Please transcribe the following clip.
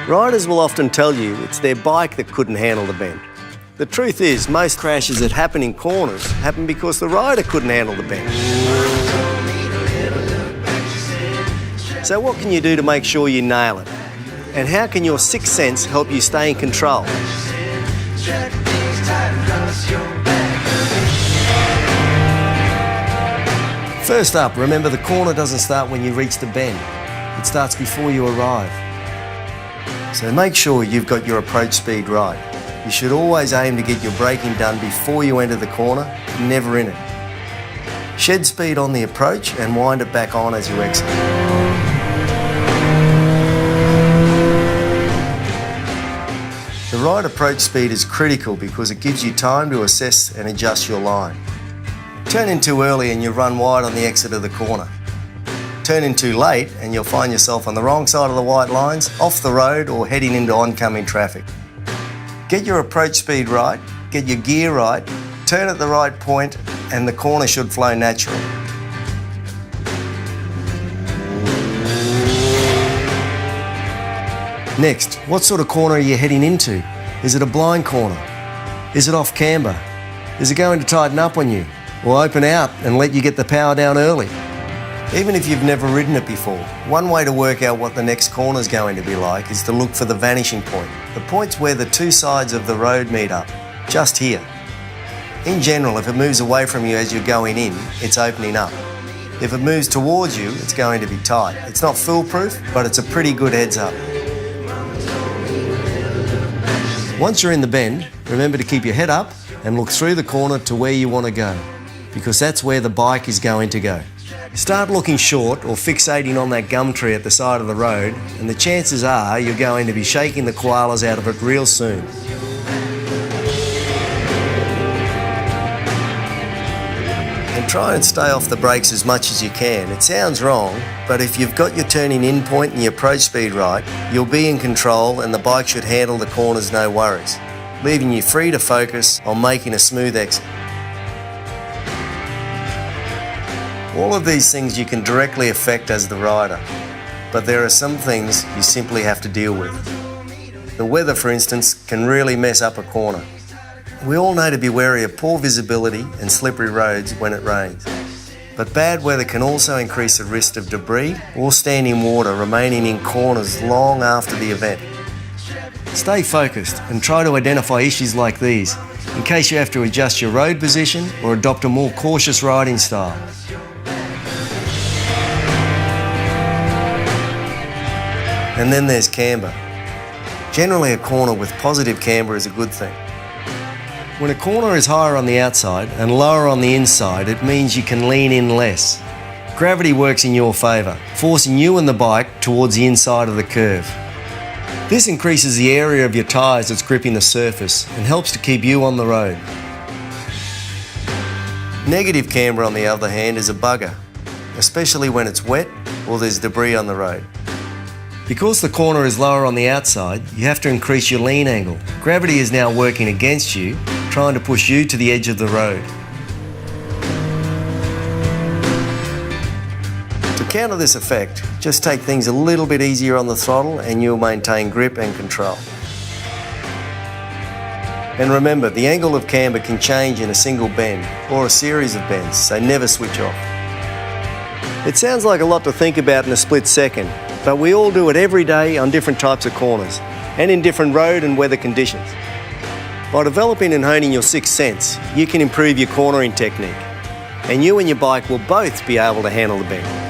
Riders will often tell you it's their bike that couldn't handle the bend. The truth is, most crashes that happen in corners happen because the rider couldn't handle the bend. So what can you do to make sure you nail it? And how can your sixth sense help you stay in control? First up, remember the corner doesn't start when you reach the bend. It starts before you arrive. So make sure you've got your approach speed right. You should always aim to get your braking done before you enter the corner, never in it. Shed speed on the approach and wind it back on as you exit. The right approach speed is critical because it gives you time to assess and adjust your line. Turn in too early and you run wide on the exit of the corner. Turn in too late and you'll find yourself on the wrong side of the white lines, off the road or heading into oncoming traffic. Get your approach speed right, get your gear right, turn at the right point and the corner should flow naturally. Next, what sort of corner are you heading into? Is it a blind corner? Is it off camber? Is it going to tighten up on you or open out and let you get the power down early? Even if you've never ridden it before, one way to work out what the next corner is going to be like is to look for the vanishing point. The point's where the two sides of the road meet up, just here. In general, if it moves away from you as you're going in, it's opening up. If it moves towards you, it's going to be tight. It's not foolproof, but it's a pretty good heads up. Once you're in the bend, remember to keep your head up and look through the corner to where you want to go, because that's where the bike is going to go. Start looking short or fixating on that gum tree at the side of the road, and the chances are you're going to be shaking the koalas out of it real soon. And try and stay off the brakes as much as you can. It sounds wrong, but if you've got your turning in point and your approach speed right, you'll be in control and the bike should handle the corners no worries, leaving you free to focus on making a smooth exit. All of these things you can directly affect as the rider, but there are some things you simply have to deal with. The weather, for instance, can really mess up a corner. We all know to be wary of poor visibility and slippery roads when it rains. But bad weather can also increase the risk of debris or standing water remaining in corners long after the event. Stay focused and try to identify issues like these in case you have to adjust your road position or adopt a more cautious riding style. And then there's camber. Generally, a corner with positive camber is a good thing. When a corner is higher on the outside and lower on the inside, it means you can lean in less. Gravity works in your favour, forcing you and the bike towards the inside of the curve. This increases the area of your tyres that's gripping the surface and helps to keep you on the road. Negative camber, on the other hand, is a bugger, especially when it's wet or there's debris on the road. Because the corner is lower on the outside, you have to increase your lean angle. Gravity is now working against you, trying to push you to the edge of the road. To counter this effect, just take things a little bit easier on the throttle and you'll maintain grip and control. And remember, the angle of camber can change in a single bend or a series of bends, so never switch off. It sounds like a lot to think about in a split second, but we all do it every day on different types of corners and in different road and weather conditions. By developing and honing your sixth sense, you can improve your cornering technique, and you and your bike will both be able to handle the bend.